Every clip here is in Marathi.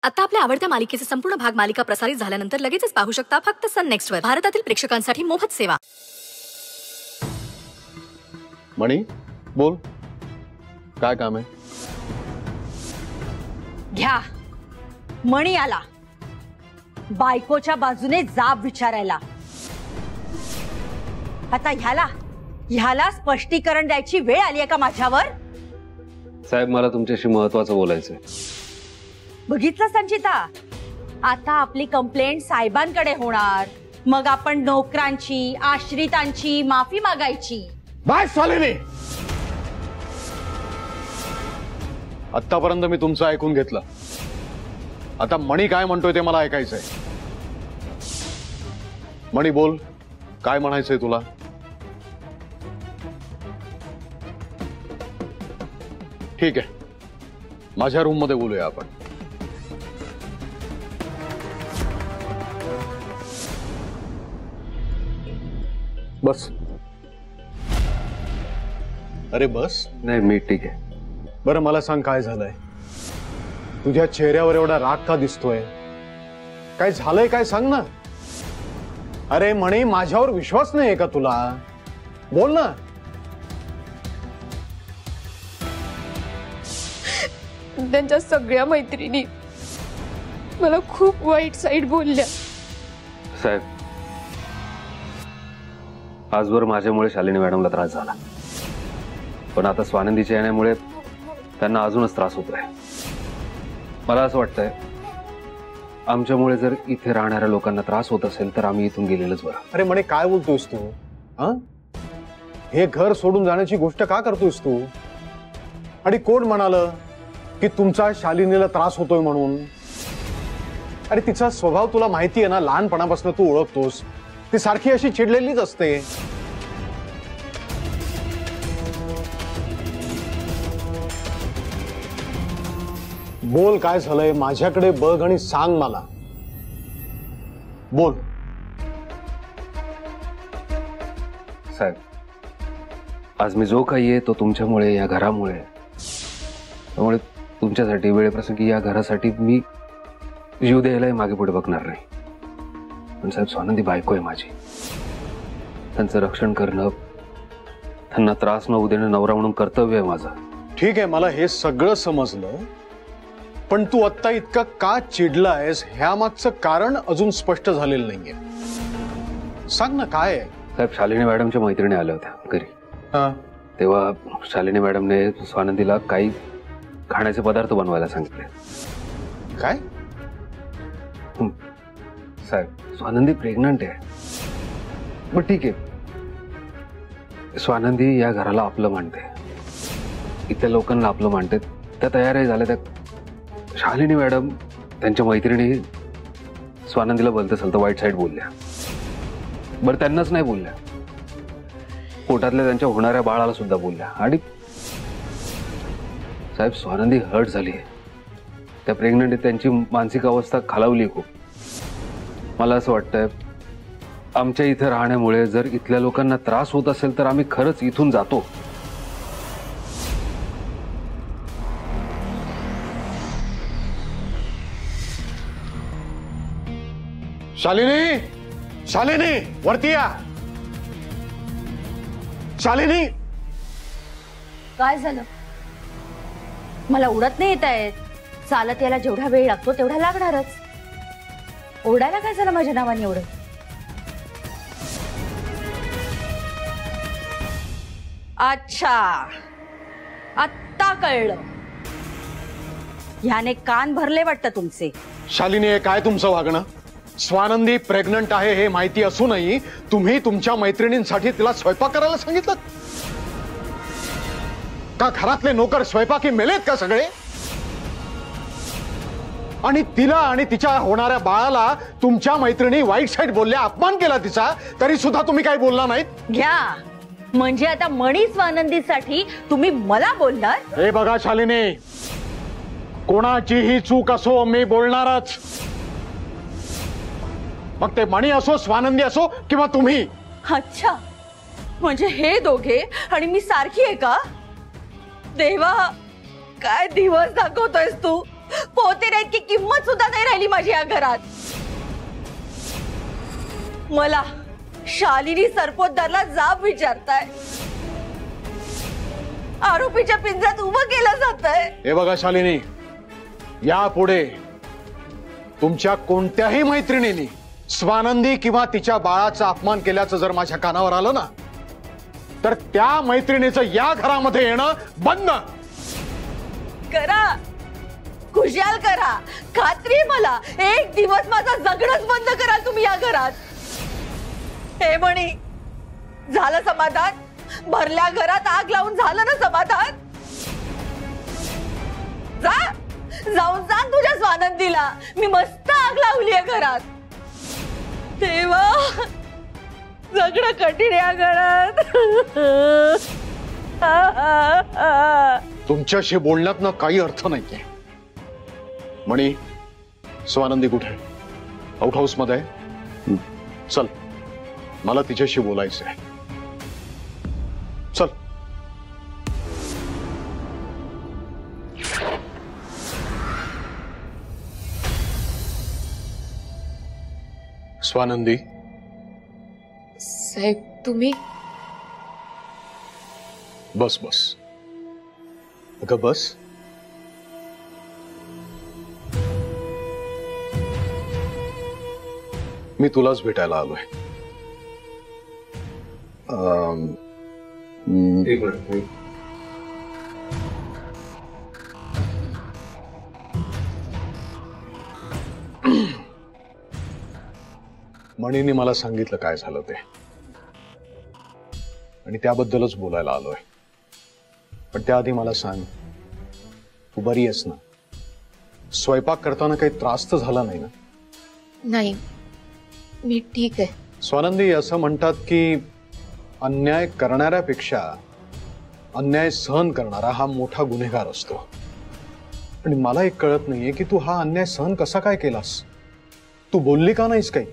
आता आपल्या आवडत्या मालिकेचे संपूर्ण भाग मालिका प्रसारित झाल्यानंतर लगेचच पाहू शकता फक्त सन नेक्स्ट वर. भारतातील प्रेक्षकांसाठी मोफत सेवा. मणी बोल, काय काम आहे? घ्या, मणी आला बायकोच्या बाजूने जाब विचारायला. आता ह्याला स्पष्टीकरण द्यायची वेळ आली आहे का माझ्यावर? साहेब, मला तुमच्याशी महत्त्वाचं बोलायचंय. बघितलं संचिता, आता आपली कंप्लेंट साहेबांकडे होणार, मग आपण नोकरांची आश्रितांची माफी मागायची. बाय सालेने, आतापर्यंत मी तुमचं ऐकून घेतलं. आता मणी काय म्हणतोय ते मला ऐकायचंय. मणी बोल, काय म्हणायचंय तुला? ठीक आहे, माझ्या रूम मध्ये बोलूया आपण. बस. अरे बस. नाही, मी ठीक आहे. बरं, मला सांग काय झालंय? तुझ्या चेहऱ्यावर एवढा राग का दिसतोय? काय झालंय, काय सांग ना. अरे म्हणे, माझ्यावर विश्वास नाही का तुला? बोल ना. त्यांच्या सगळ्या मैत्रिणी मला खूप वाईट साईड बोलल्या. साहेब, आजवर माझ्यामुळे शालिनी मॅडमला त्रास झाला, पण आता स्वानंदीच्या येण्यामुळे त्यांना अजूनच त्रास होतोय. मला असं वाटतंय, आमच्यामुळे जर इथे राहणाऱ्या लोकांना त्रास होत असेल तर आम्ही इथून गेलेलंच बरं. अरे म्हणे, काय बोलतोयस तू? हे घर सोडून जाण्याची गोष्ट का करतोयस तू? आणि कोण म्हणालं की तुमचा शालिनीला त्रास होतोय म्हणून? अरे तिचा स्वभाव तुला माहिती आहे ना, लहानपणापासून तू ओळखतोस. ती सारखी अशी चिडलेलीच असते. बोल, काय झालंय? माझ्याकडे बघ आणि सांग मला. बोल. साहेब, आज मी जो काही आहे तो तुमच्यामुळे, या घरामुळे. त्यामुळे तुमच्यासाठी वेळेप्रसंगी या घरासाठी मी जीव द्यायलाही मागे पुढे बघणार नाही. पण साहेब, स्वानंदी बायको आहे माझी. त्यांचं रक्षण करणं, त्यांना त्रास न होऊ देणं नवरा म्हणून कर्तव्य आहे माझं. ठीक आहे, मला हे सगळं समजलं, पण तू आत्ता इतका का चिडलायस ह्या मागचं कारण अजून स्पष्ट झालेलं नाहीये. सांग ना, काय आहे? साहेब, शालिनी मॅडमच्या मैत्रिणी आल्या होत्या घरी. तेव्हा शालिनी मॅडमने स्वानंदीला काही खाण्याचे पदार्थ बनवायला सांगितले. काय? साहेब, स्वानंदी प्रेग्नंट आहे. पण ठीक आहे, स्वानंदी या घराला आपलं मानते, इथल्या लोकांना आपलं मानते, त्या तयारही झाल्या. त्या शालिनी मॅडम त्यांच्या मैत्रिणी स्वानंदीला बोलते असेल तर वाईट साईड बोलल्या. बरं, त्यांनाच नाही बोलल्या, पोटातल्या त्यांच्या होणाऱ्या बाळाला सुद्धा बोलल्या. आणि साहेब, स्वानंदी हर्ट झाली आहे. त्या प्रेग्नंट त्यांची मानसिक अवस्था खालावली खूप. मला असं वाटतंय, आमच्या इथे राहण्यामुळे जर इथल्या लोकांना त्रास होत असेल तर आम्ही खरंच इथून जातो. शालिनी, शालिनी, वरती या. शालिनी, काय झालं? मला उडत नाही येत आहेत. चालत यायला जेवढा वेळ लागतो तेवढा लागणारच. ओरडायला काय झालं माझ्या नावाने एवढं? अच्छा, आत्ता कळलं. ह्याने कान भरले वाटतं तुमचे. शालिनी, हे काय तुमचं वागणं? स्वानंदी प्रेग्नंट आहे हे माहिती असूनही तुम्ही तुमच्या मैत्रिणींसाठी तिला स्वयंपाक करायला सांगितलं का? घरातले नोकर स्वयंपाकी मेलेत का सगळे? आणि तिला आणि तिच्या होणाऱ्या बाळाला तुमच्या मैत्रिणी वाईट साईड बोलल्या, अपमान केला तिचा, तरी सुद्धा तुम्ही काही बोलला नाहीत. घ्या, म्हणजे आता मणी स्वानंदीसाठी तुम्ही मला बोलणार? हे बघा शालिनी, कोणाचीही चूक असो मी बोलणारच. मग ते मणी असो, स्वानंदी असो किंवा तुम्ही. अच्छा, म्हणजे हे दोघे आणि मी सारखी आहे का? देवा, काय दिवस दाखवतोयस तू? पोते नाहीत की किंमत सुद्धा नाही राहिली माझी या घरात. मला शालिनी सरपोतदारला जाब विचारताय, आरोपीच्या पिंजऱ्यात उभं केलं जातंय. हे बघा शालिनी, यापुढे तुमच्या कोणत्याही मैत्रिणीने स्वानंदी किंवा तिच्या बाळाचा अपमान केल्याचं जर माझ्या कानावर आलं ना, तर त्या मैत्रिणीचं या घरामध्ये येणं बंद करा. खुशाल करा. खात्री आहे मला, एक दिवस माझा जगणंच बंद कराल तुम्ही या घरात. हे म्हणी, झालं समाधान? भरल्या घरात आग लावून झालं ना समाधान? जा, जाऊन सांग तुझ्या स्वानंदीला मी मस्त आग लावली आहे घरात. तेव्हा जगणं कठीण या घरात. तुमच्याशी बोलण्यात ना काही अर्थ नाहीये. म्हणी, स्वानंदी कुठे? आउट हाऊस मध्ये आहे? चल, मला तिच्याशी बोलायचंय. चल. स्वानंदी, साहेब तुम्ही? बस बस. अगं बस. मी तुलाच भेटायला आलोय. एक मिनिट. मणीने मला सांगितलं काय झालं ते, आणि त्याबद्दलच बोलायला आलोय. पण त्याआधी मला सांग, तू बरी आहेस ना? स्वयंपाक करताना काही त्रास तर झाला नाही ना? नाही, मी ठीक आहे. स्वानंदी, असं म्हणतात की अन्याय करणाऱ्यापेक्षा अन्याय सहन करणारा हा मोठा गुन्हेगार असतो. आणि मला एक कळत नाहीये की तू हा अन्याय सहन कसा काय केलास? तू बोलली का नाहीस काही?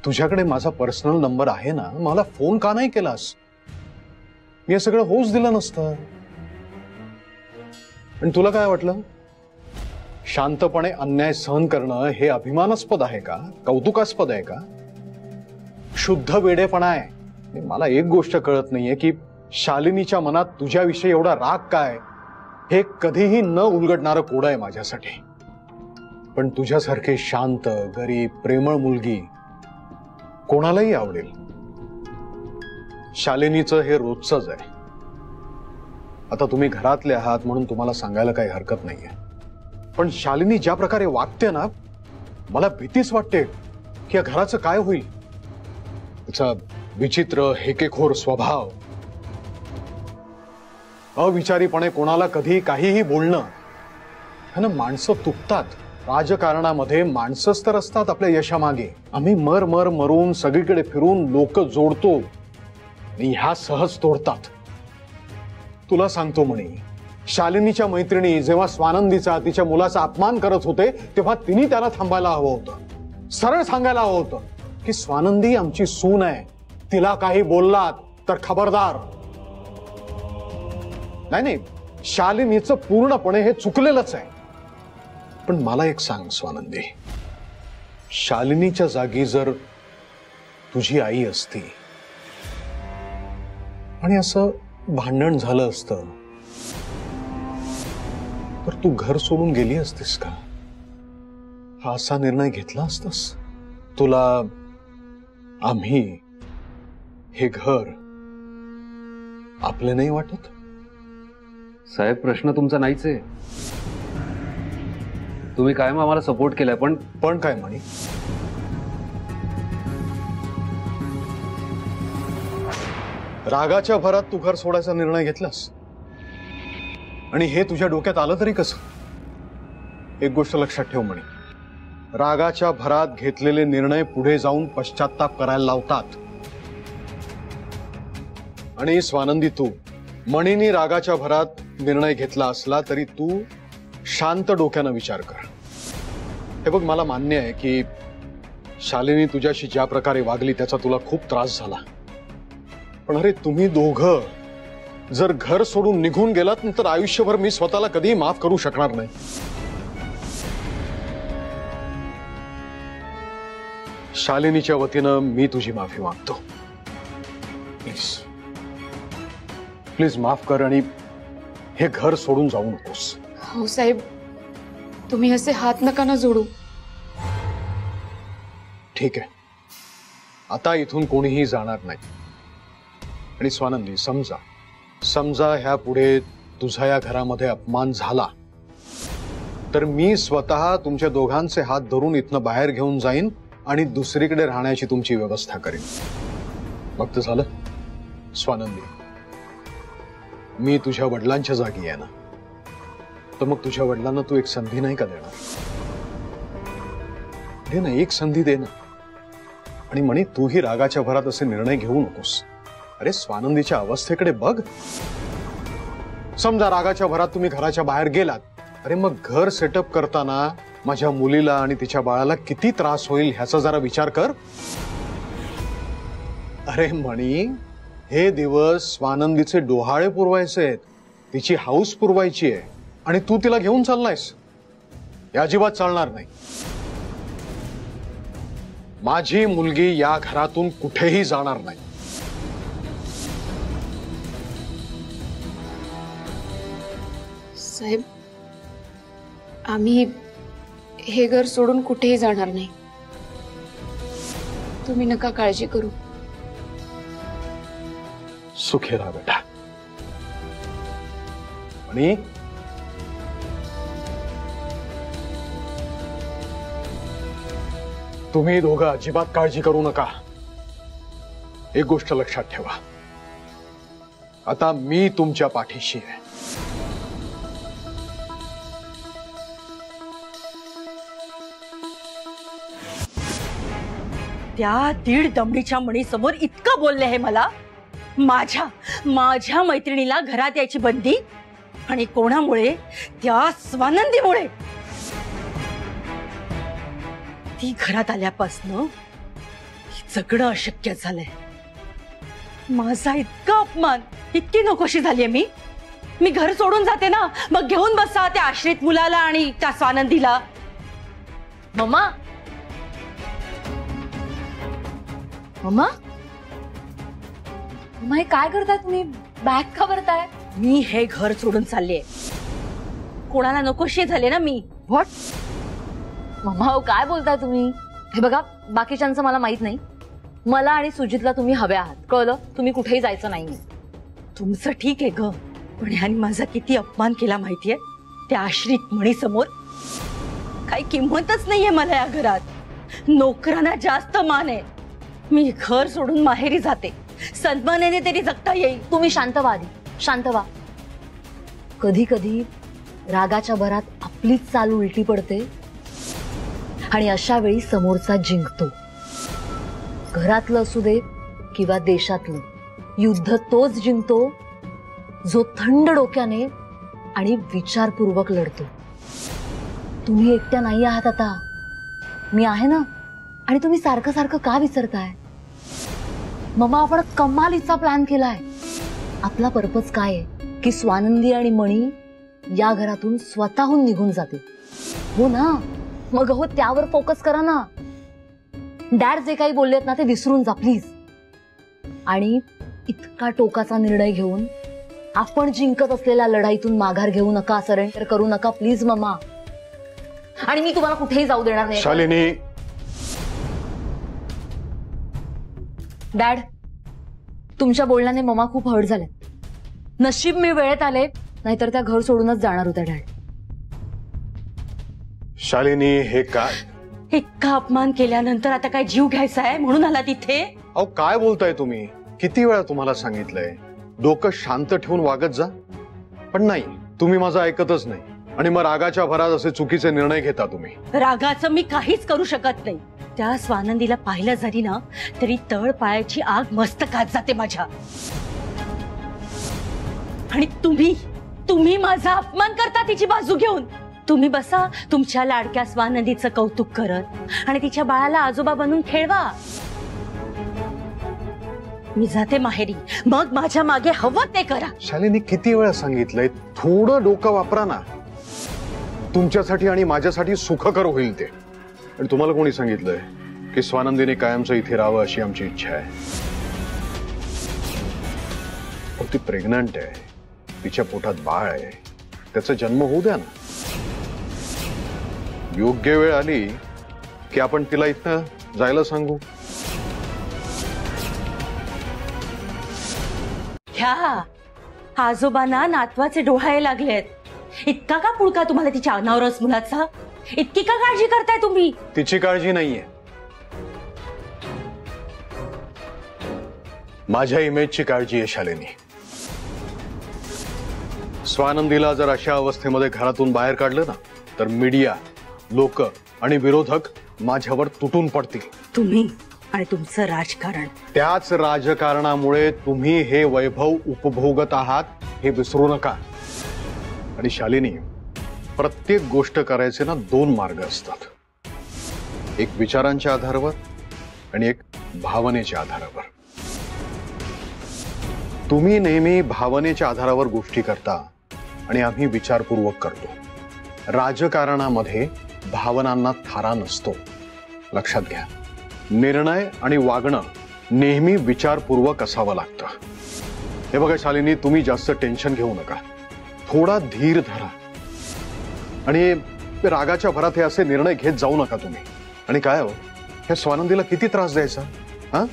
तुझ्याकडे माझा पर्सनल नंबर आहे ना, मला फोन का नाही केलास? मी हे सगळं होऊच दिलं नसतं. आणि तुला काय वाटलं, शांतपणे अन्याय सहन करणं हे अभिमानास्पद आहे का, कौतुकास्पद आहे का? शुद्ध वेडेपणा आहे. मला एक गोष्ट कळत नाहीये की शालिनीच्या मनात तुझ्याविषयी एवढा राग काय. हे कधीही न उलगडणारं कोड आहे माझ्यासाठी. पण तुझ्यासारखे शांत, गरीब, प्रेमळ मुलगी कोणालाही आवडेल. शालिनीचं हे रोजचंच आहे. आता तुम्ही घरातले आहात म्हणून तुम्हाला सांगायला काही हरकत नाहीये. पण शालिनी ज्या प्रकारे वागते ना, मला भीतीच वाटते की या घराचं काय होईल. तिचा विचित्र हेकेखोर स्वभाव, अविचारीपणे कोणाला कधी काहीही बोलणं, ह्यानं माणसं तुटतात. राजकारणामध्ये माणसंच तर असतात आपल्या यशामागे. आम्ही मरून सगळीकडे फिरून लोक जोडतो आणि ह्या सहज तोडतात. तुला सांगतो म्हणे, शालिनीच्या मैत्रिणी जेव्हा स्वानंदीचा, तिच्या मुलाचा अपमान करत होते, तेव्हा तिने त्याला थांबायला हवं होतं. सरळ सांगायला हवं होतं की स्वानंदी आमची सून आहे, तिला काही बोललात तर खबरदार. नाही, शालिनीचं पूर्णपणे हे चुकलेलंच आहे. पण मला एक सांग स्वानंदी, शालिनीच्या जागी जर तुझी आई असती आणि असं भांडण झालं असतं, तर तू घर सोडून गेली असतीस का? हा असा निर्णय घेतला असतास? तुला आम्ही, हे घर आपले नाही वाटत? साहेब, प्रश्न तुमचा नाहीच आहे. तुम्ही कायम आम्हाला सपोर्ट केलाय, पण काय म्हणे? रागाच्या भरात तू घर सोडायचा निर्णय घेतलास, आणि हे तुझ्या डोक्यात आलं तरी कसं? एक गोष्ट लक्षात ठेव म्हणे, रागाच्या भरात घेतलेले निर्णय पुढे जाऊन पश्चाताप करायला लावतात. आणि स्वानंदी, तू मणीने रागाच्या भरात निर्णय घेतला असला तरी तू शांत डोक्यानं विचार कर. हे बघ, मला मान्य आहे की शालिनी तुझ्याशी ज्या प्रकारे वागली त्याचा तुला खूप त्रास झाला. पण अरे, तुम्ही दोघं जर घर सोडून निघून गेलात तर आयुष्यभर मी स्वतःला कधीही माफ करू शकणार नाही. शालिनीच्या वतीनं मी तुझी माफी मागतो. प्लीज प्लीज माफ कर आणि हे घर सोडून जाऊ नकोस. हो साहेब, तुम्ही असे हात नका ना जोडू. ठीक आहे, आता इथून कोणीही जाणार नाही. आणि स्वानंदी, समजा समजा ह्या पुढे तुझा या घरामध्ये अपमान झाला तर मी स्वतः तुमच्या दोघांचे हात धरून इथनं बाहेर घेऊन जाईन आणि दुसरीकडे राहण्याची तुमची व्यवस्था करेन. मग तर झालं. स्वानंदी, मी तुझ्या वडिलांच्या जागी आहे ना, तर मग तुझ्या वडिलांना तू एक संधी नाही का देणार? दे ना, एक संधी दे ना. आणि म्हणे तूही रागाच्या भरात असे निर्णय घेऊ नकोस. अरे स्वानंदीच्या अवस्थेकडे बघ. समजा रागाच्या भरात तुम्ही घराच्या बाहेर गेलात, अरे मग घर सेटअप करताना माझ्या मुलीला आणि तिच्या बाळाला किती त्रास होईल ह्याचा जरा विचार कर. अरे म्हणी, हे दिवस स्वानंदीचे डोहाळे पुरवायचे आहेत, तिची हाऊस पुरवायची आहे आणि तू तिला घेऊन चाललायस. हे अजिबात चालणार नाही. माझी मुलगी या घरातून कुठेही जाणार नाही. साहेब, आम्ही हे घर सोडून कुठेही जाणार नाही. तुम्ही नका काळजी करू. सुखी राहा बेटा. आणि तुम्ही दोघं अजिबात काळजी करू नका. एक गोष्ट लक्षात ठेवा, आता मी तुमच्या पाठीशी आहे. त्या दीड दमडीच्या मणीसमोर इतकं बोलले हे मला. माझ्या मैत्रिणीला घरात यायची बंदी, आणि कोणामुळे? त्या स्वानंदीमुळे. ती घरात आल्यापासनं जगणं अशक्य झालंय. माझा इतका अपमान, इतकी नकोशी झालीये मी. मी घर सोडून जाते ना, मग घेऊन बसा त्या आश्रित मुलाला आणि त्या स्वानंदीला. मम्मा, मम्मा, मम्मा, हे काय करताय तुम्ही? बॅग का भरताय? मी हे घर सोडून चालले. कोणाला नकोशी झाले ना मी. व्हॉट? मम्मा, हो काय बोलताय तुम्ही? हे बघा, बाकीच्यांचं मला माहित नाही. मला आणि सुजितला तुम्ही हवे आहात, कळलं? तुम्ही कुठेही जायचं नाही. तुमचं ठीक आहे ग, पण ह्यानी माझा किती अपमान केला माहितीये त्या आश्रित मणीसमोर. काही किंमतच नाहीये मला या घरात. नोकरांना जास्त मान आहे. मी घर सोडून माहेरी जाते, सन्मानाने तरी जगता येईल. तुम्ही शांत व्हा आधी, शांत व्हा. कधी कधी रागाच्या भरात आपलीच चाल उलटी पडते आणि अशा वेळी समोरचा जिंकतो. घरातलं असू दे किंवा देशातलं, युद्ध तोच जिंकतो जो थंड डोक्याने आणि विचारपूर्वक लढतो. तुम्ही एकट्या नाही आहात आता, मी आहे ना. आणि तुम्ही सारखं सारखं का विसरताय? मम्मा, आपण कमालीचा प्लॅन केलाय. आपला पर्पज काय आहे की स्वानंदी आणि मणी या घरातून स्वतःहून निघून जाते. हो ना? मग हो, त्यावर फोकस करा ना. डॅड जे काही बोललेत ना ते विसरून जा प्लीज. आणि इतका टोकाचा निर्णय घेऊन आपण जिंकत असलेल्या लढाईतून माघार घेऊ नका, सरेंडर करू नका प्लीज मम्मा. आणि मी तुम्हाला कुठेही जाऊ देणार नाही. शालिनी, डॅड, तुमच्या बोलण्याने मम्मा खूप हर्ट झाले. नशीब मी वेळेत आले, नाहीतर त्या घर सोडूनच जाणार होत्या. डॅड, शालिनी, हे काय? इतका अपमान केल्यानंतर आता काय जीव घ्यायचा आहे म्हणून आला तिथे? अहो, काय बोलताय तुम्ही? किती वेळा तुम्हाला सांगितलंय डोकं शांत ठेवून वागत जा, पण नाही, तुम्ही माझं ऐकतच नाही. आणि मग रागाच्या भरात असे चुकीचे निर्णय घेता तुम्ही. रागाचं मी काहीच करू शकत नाही. त्या स्वानंदीला पाहिलं जरी ना तरी तळ पायाची आग मस्तकात जाते माझ्या. आणि तुम्ही माझा अपमान करता तिची बाजू घेऊन. तुम्ही बसा तुमच्या लाडक्या स्वानंदीचं कौतुक करत आणि तिच्या बाळाला आजोबा बनून खेळवा. मी जाते माहेरी, मग माझ्या मागे हवं ते करा. शालिनी, किती वेळा सांगितलंय थोडं डोकं वापरा ना. तुमच्यासाठी आणि माझ्यासाठी सुखकर होईल ते. आणि तुम्हाला कोणी सांगितलंय की स्वानंदीने कायमचं इथे राहावं अशी आमची इच्छा आहे. पण ती प्रेग्नंट आहे, तिच्या पोटात बाळ आहे, त्याचा जन्म होऊ द्या ना. योग्य वेळ आली की आपण तिला इथनं जायला सांगू. ह्या आजोबांना नातवाचे डोहाळे लागलेत. इतका का पुळका तुम्हाला तिच्या अनावरस मुलाचा? इतकी का काळजी करताय तुम्ही? तिची काळजी नाहीये, माझ्या इमेजची काळजी आहे शालिनी. स्वानंदीला जर अशा अवस्थेमध्ये घरातून बाहेर काढलं ना तर मीडिया, लोक आणि विरोधक माझ्यावर तुटून पडतील. तुम्ही आणि तुमचं राजकारण. त्याच राजकारणामुळे तुम्ही हे वैभव उपभोगत आहात हे विसरू नका. आणि शालिनी, प्रत्येक गोष्ट करायचे ना दोन मार्ग असतात, एक विचारांच्या आधारावर आणि एक भावनेच्या आधारावर. तुम्ही नेहमी भावनेच्या आधारावर गोष्टी करता आणि आम्ही विचारपूर्वक करतो. राजकारणामध्ये भावनांना थारा नसतो, लक्षात घ्या. निर्णय आणि वागणं नेहमी विचारपूर्वक असावं लागतं. हे बघा शालिनी, तुम्ही जास्त टेन्शन घेऊ नका, थोडा धीर धरा आणि रागाच्या भरात हे असे निर्णय घेत जाऊ नका तुम्ही. आणि काय हो, ह्या स्वानंदीला किती त्रास द्यायचा? हा,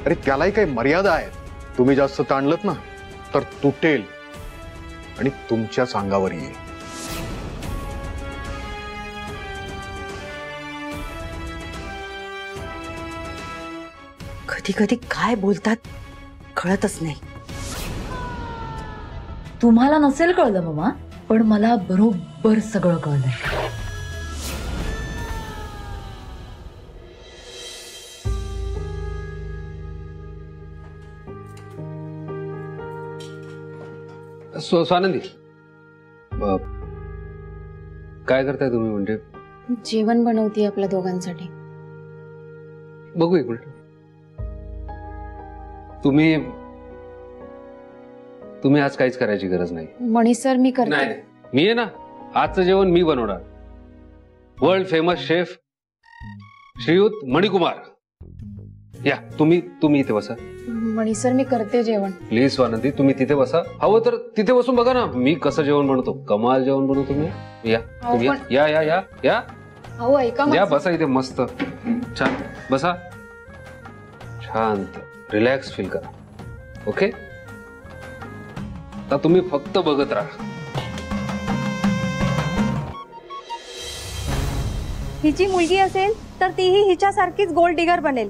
अरे त्यालाही काही मर्यादा आहेत. तुम्ही जास्त ताणलत ना तर तुटेल आणि तुमच्याच अंगावर येईल. कधी कधी काय बोलतात कळतच नाही. तुम्हाला नसेल कळलं मामा, पण मला बरोबर सगळं कळलंय. स्वानंदी, काय करताय तुम्ही? म्हणजे जेवण बनवते आपल्या दोघांसाठी. बघू एक मिनिट. तुम्ही आज काहीच करायची गरज नाही. मणी सर, मी करते. नाही, मी आहे ना, आजचं जेवण मी बनवणार. वर्ल्ड फेमस शेफ श्रीयुत मणिकुमार. या तुम्ही इथे बसा. मणी सर, मी करते जेवण. प्लीज स्वानंदी, तुम्ही तिथे बसा. हवं तर तिथे बसून बघा ना मी कसं जेवण बनवतो. कमाल जेवण बनवतो मी. या तुम्ही या या या या अहो ऐका, या बसा इथे. मस्त छान बसा. शांत रिलॅक्स फील करा. ओके, आता तुम्ही फक्त बघत राहा. हिची मुलगी असेल तर तीही हिच्यासारखीच गोल्ड डिगर बनेल,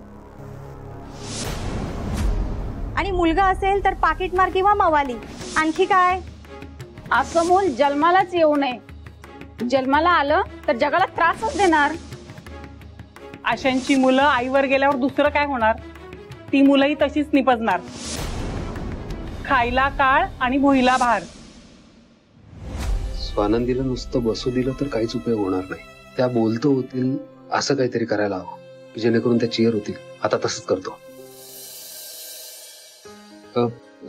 आणि मुलगा असेल तर पाकिटमार किंवा मवाली. आणखी काय? असं मूल जन्मालाच येऊ नये. जन्माला आलं तर जगाला त्रासच देणार. अशांची मुलं आईवर गेल्यावर दुसरं काय होणार? ती मुलंही तशीच निपजणार. खायला काळ आणि भुईला भार. स्वानंदीला नुसतं बसू दिलं तर काहीच उपयोग होणार नाही. त्या बोलतो होतील असं काहीतरी करायला हवं जेणेकरून त्या चिअर होतील. आता तसंच करतो.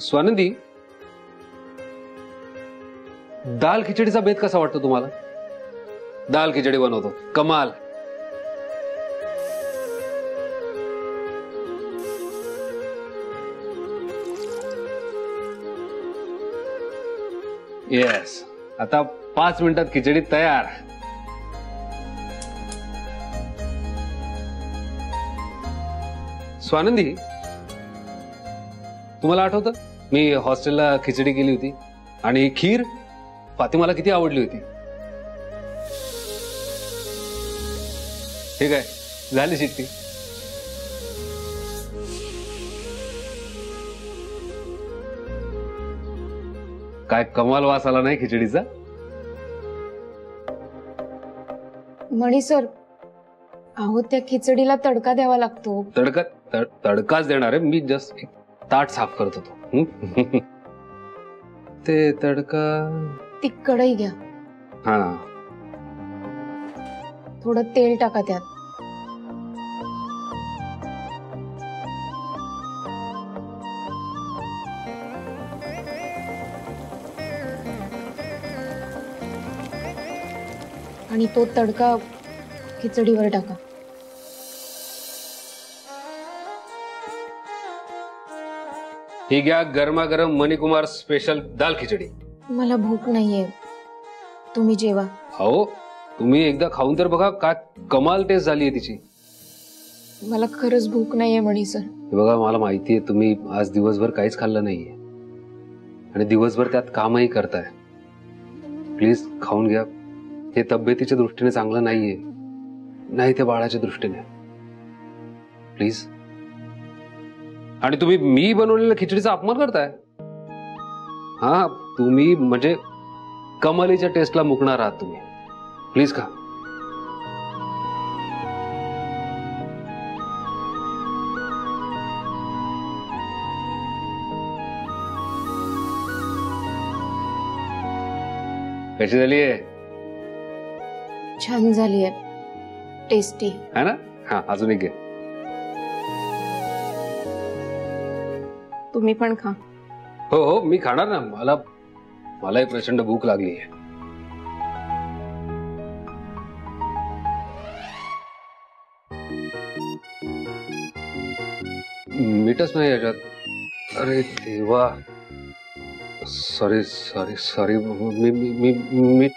स्वानंदी, दाल खिचडीचा बेत कसा वाटतो तुम्हाला? दाल खिचडी बनवतो कमाल. येस, आता 5 मिनिटात खिचडी तयार. स्वानंदी, तुम्हाला आठवतं मी हॉस्टेलला खिचडी केली होती आणि खीर फातिमाला किती आवडली होती. ठीक आहे, झाली शिट्टी. काय कमाल वास आला नाही खिचडीचा? मणी सर, अहो त्या खिचडीला तडका द्यावा लागतो. तडकाच देणार आहे मी. जस्ट एक ताट साफ करत होतो. ते तडका. ती कढई घ्या. हा, थोडं तेल टाका त्यात. आणि तो तडका खिचडीवर टाका. ही घ्या गरमागरम मणिकुमार स्पेशल दाल खिचडी. मला भूक नाहीये, तुम्ही जेवा. हो, तुम्ही एकदा खाऊन तर बघा, काय कमाल टेस्ट झाली आहे तिची. मला खरंच भूक नाहीये मणी सर. हे बघा, मला माहिती आहे तुम्ही आज दिवसभर काहीच खाल्लं नाहीये आणि दिवसभर त्यात कामही करताय. प्लीज खाऊन घ्या. हे तब्येतीच्या दृष्टीने चांगलं नाहीये, नाही ते बाळाच्या दृष्टीने. प्लीज. आणि तुम्ही मी बनवलेल्या खिचडीचा अपमान करताय. हा, तुम्ही म्हणजे कमालीच्या टेस्टला मुकणार आहात तुम्ही. प्लीज खा. कशी झाली आहे? छान झालीये, टेस्टी है ना? हा, अजून एक घे. तुम्ही पण खा. हो हो, मी खाणार ना. मलाही प्रचंड भूक लागली आहे. मीठच नाही याच्यात. अरे देवा, सॉरी सॉरी सॉरी. मी